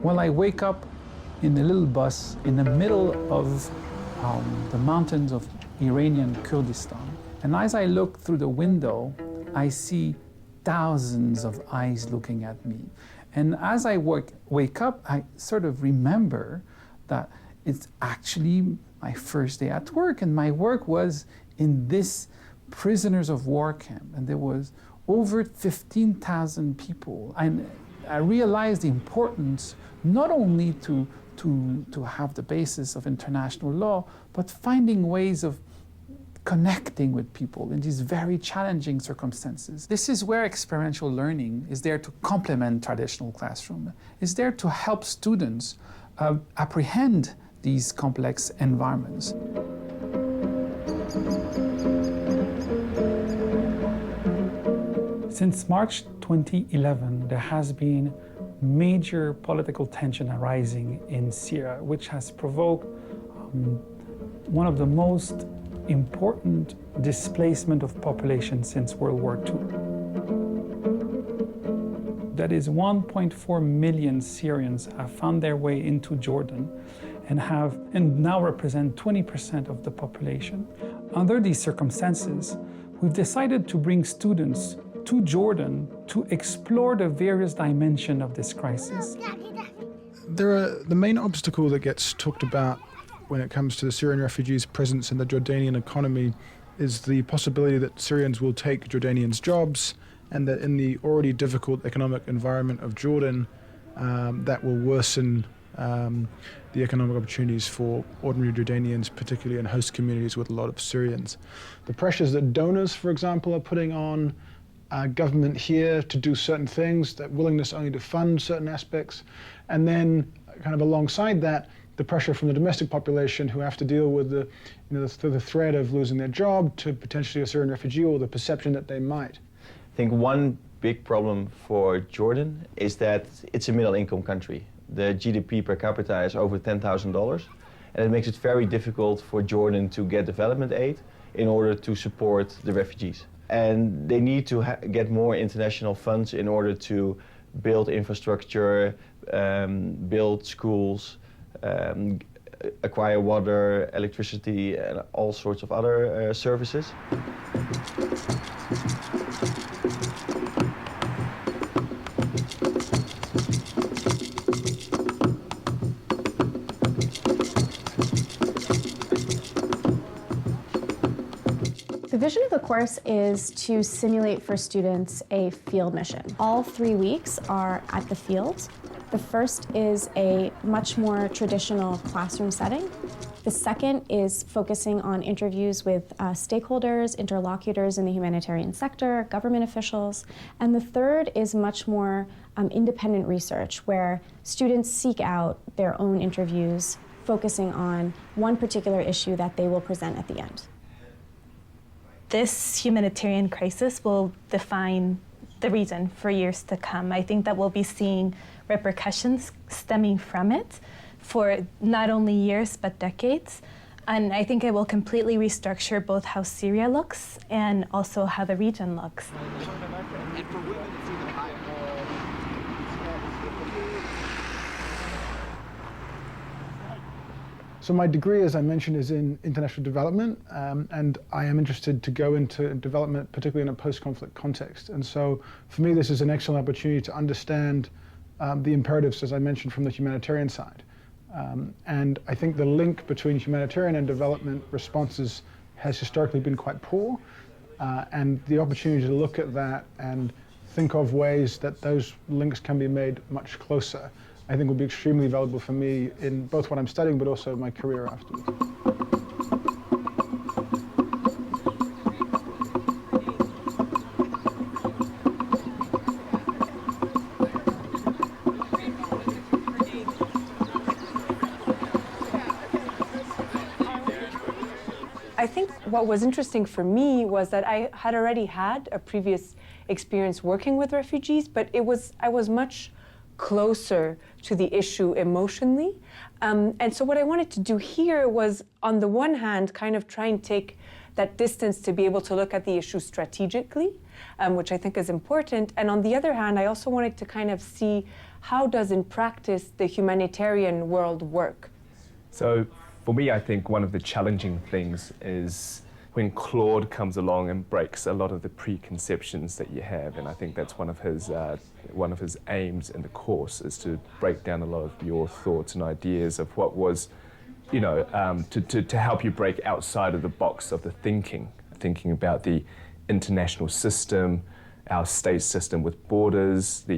Well, I wake up in a little bus in the middle of the mountains of Iranian Kurdistan. And as I look through the window, I see thousands of eyes looking at me. And as I wake up, I sort of remember that it's actually my first day at work, and my work was in this prisoners of war camp, and there was over 15,000 people. And I realized the importance not only to have the basis of international law, but finding ways of connecting with people in these very challenging circumstances. This is where experiential learning is there to complement traditional classroom, is there to help students apprehend these complex environments. Since March 2011, there has been major political tension arising in Syria, which has provoked one of the most important displacement of population since World War II. That is, 1.4 million Syrians have found their way into Jordan and now represent 20% of the population. Under these circumstances, we've decided to bring students to Jordan to explore the various dimensions of this crisis. The main obstacle that gets talked about when it comes to the Syrian refugees' presence in the Jordanian economy is the possibility that Syrians will take Jordanians' jobs, and that in the already difficult economic environment of Jordan, that will worsen the economic opportunities for ordinary Jordanians, particularly in host communities with a lot of Syrians. The pressures that donors, for example, are putting on government here to do certain things, that willingness only to fund certain aspects, and then kind of alongside that, the pressure from the domestic population who have to deal with the threat of losing their job to potentially a Syrian refugee, or the perception that they might. I think one big problem for Jordan is that it's a middle-income country. The GDP per capita is over $10,000, and it makes it very difficult for Jordan to get development aid in order to support the refugees. And they need to get more international funds in order to build infrastructure, build schools, acquire water, electricity, and all sorts of other services. The vision of the course is to simulate for students a field mission. All 3 weeks are at the field. The first is a much more traditional classroom setting. The second is focusing on interviews with stakeholders, interlocutors in the humanitarian sector, government officials. And the third is much more independent research, where students seek out their own interviews, focusing on one particular issue that they will present at the end. This humanitarian crisis will define the region for years to come. I think that we'll be seeing repercussions stemming from it for not only years but decades. And I think it will completely restructure both how Syria looks and also how the region looks. So my degree, as I mentioned, is in international development, and I am interested to go into development, particularly in a post-conflict context. And so for me, this is an excellent opportunity to understand the imperatives, as I mentioned, from the humanitarian side. And I think the link between humanitarian and development responses has historically been quite poor, and the opportunity to look at that and think of ways that those links can be made much closer, I think will be extremely valuable for me in both what I'm studying, but also my career afterwards. I think what was interesting for me was that I had already had a previous experience working with refugees, but I was much closer to the issue emotionally. And so what I wanted to do here was, on the one hand, kind of try and take that distance to be able to look at the issue strategically, which I think is important. And on the other hand, I also wanted to kind of see how does in practice the humanitarian world work. So for me, I think one of the challenging things is when Claude comes along and breaks a lot of the preconceptions that you have. And I think that's one of his aims in the course, is to break down a lot of your thoughts and ideas of what was, you know, to help you break outside of the box of the thinking about the international system, our state system with borders, the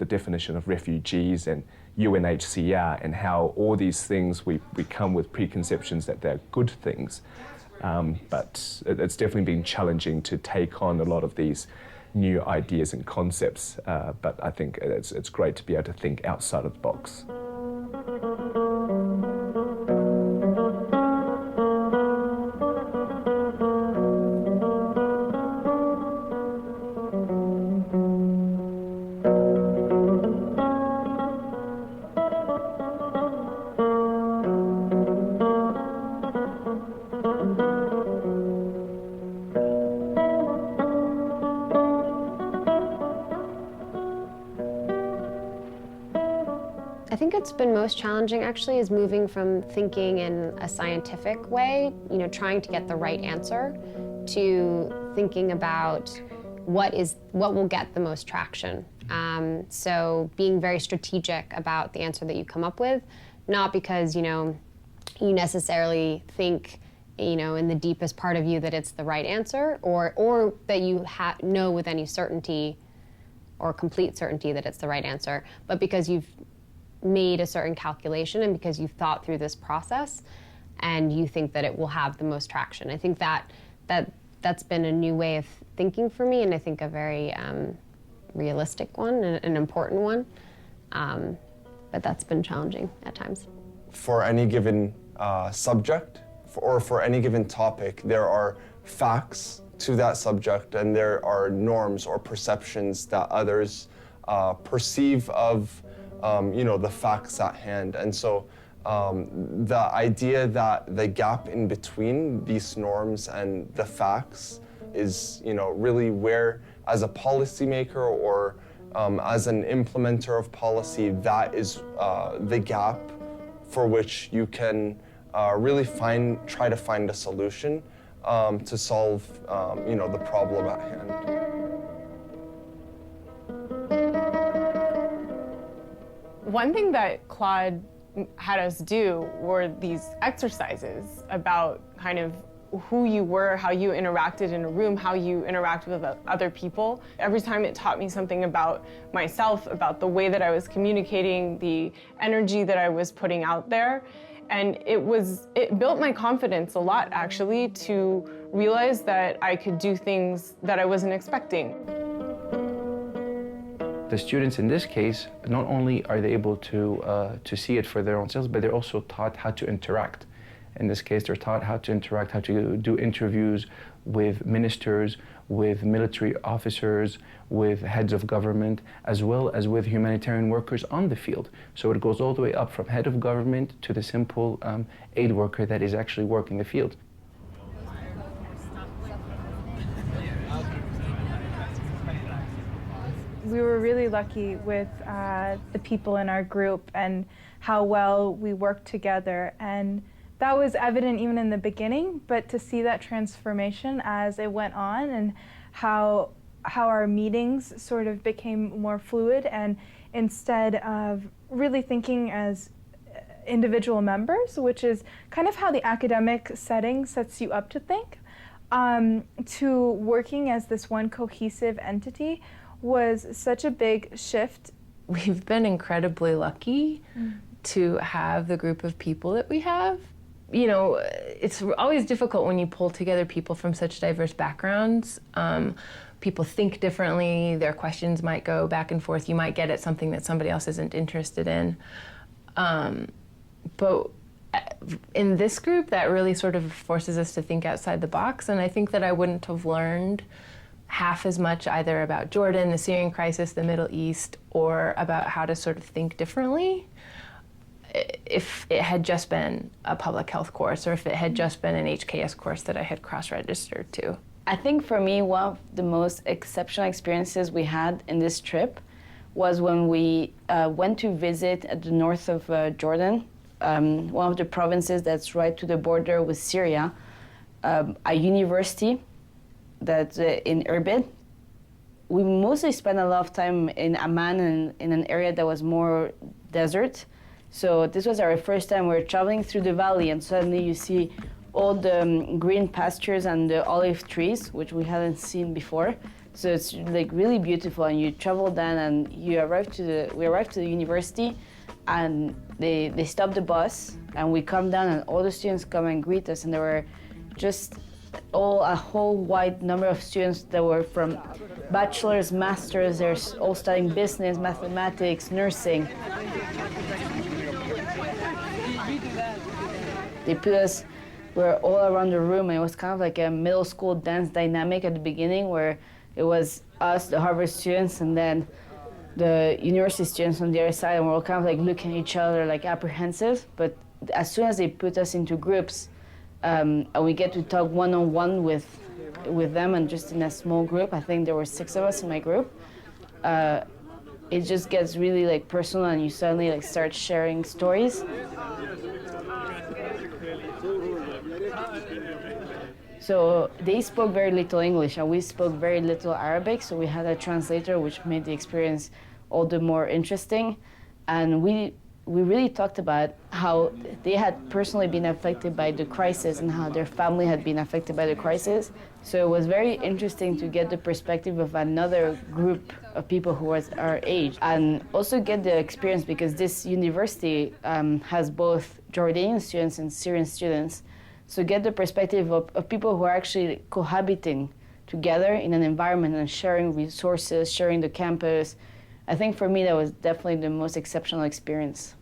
definition of refugees and UNHCR, and how all these things we come with preconceptions that they're good things. But it's definitely been challenging to take on a lot of these new ideas and concepts. But I think it's great to be able to think outside of the box. I think it's been most challenging actually is moving from thinking in a scientific way, you know, trying to get the right answer, to thinking about what will get the most traction. So being very strategic about the answer that you come up with, not because, you know, you necessarily think, you know, in the deepest part of you that it's the right answer, or that you know with any certainty or complete certainty that it's the right answer, but because you've made a certain calculation and because you've thought through this process and you think that it will have the most traction. I think that's been a new way of thinking for me, and I think a very realistic one, an important one, but that's been challenging at times. For any given subject or for any given topic, there are facts to that subject, and there are norms or perceptions that others perceive of you know, the facts at hand. And so the idea that the gap in between these norms and the facts is, you know, really where, as a policymaker or as an implementer of policy, that is the gap for which you can really try to find a solution to solve, you know, the problem at hand. One thing that Claude had us do were these exercises about kind of who you were, how you interacted in a room, how you interacted with other people. Every time it taught me something about myself, about the way that I was communicating, the energy that I was putting out there. And it built my confidence a lot, actually, to realize that I could do things that I wasn't expecting. The students in this case, not only are they able to see it for their own selves, but they're also taught how to interact. In this case, they're taught how to interact, how to do interviews with ministers, with military officers, with heads of government, as well as with humanitarian workers on the field. So it goes all the way up from head of government to the simple aid worker that is actually working the field. We were really lucky with the people in our group and how well we worked together, and that was evident even in the beginning, but to see that transformation as it went on and how our meetings sort of became more fluid, and instead of really thinking as individual members, which is kind of how the academic setting sets you up to think, to working as this one cohesive entity was such a big shift. We've been incredibly lucky to have the group of people that we have. You know, it's always difficult when you pull together people from such diverse backgrounds. People think differently, their questions might go back and forth. You might get at something that somebody else isn't interested in. But in this group, that really sort of forces us to think outside the box, and I think that I wouldn't have learned half as much either about Jordan, the Syrian crisis, the Middle East, or about how to sort of think differently if it had just been a public health course or if it had just been an HKS course that I had cross-registered to. I think for me, one of the most exceptional experiences we had in this trip was when we went to visit at the north of Jordan, one of the provinces that's right to the border with Syria, a university that's in Erbil. We mostly spent a lot of time in Amman and in an area that was more desert. So this was our first time. We were traveling through the valley, and suddenly you see all the green pastures and the olive trees, which we hadn't seen before. So it's like really beautiful, and you travel down, and we arrived to the university, and they stopped the bus, and we come down, and all the students come and greet us, and there were just a whole wide number of students that were from bachelor's, master's. They're all studying business, mathematics, nursing. They put us, we were all around the room, and it was kind of like a middle school dance dynamic at the beginning, where it was us, the Harvard students, and then the university students on the other side, and we're all kind of like looking at each other like apprehensive. But as soon as they put us into groups, and we get to talk one-on-one with them, and just in a small group, I think there were 6 of us in my group, it just gets really like personal, and you suddenly like start sharing stories. So they spoke very little English, and we spoke very little Arabic, so we had a translator, which made the experience all the more interesting. And we really talked about how they had personally been affected by the crisis and how their family had been affected by the crisis. So it was very interesting to get the perspective of another group of people who was our age, and also get the experience, because this university has both Jordanian students and Syrian students. So get the perspective of people who are actually cohabiting together in an environment and sharing resources, sharing the campus. I think for me that was definitely the most exceptional experience.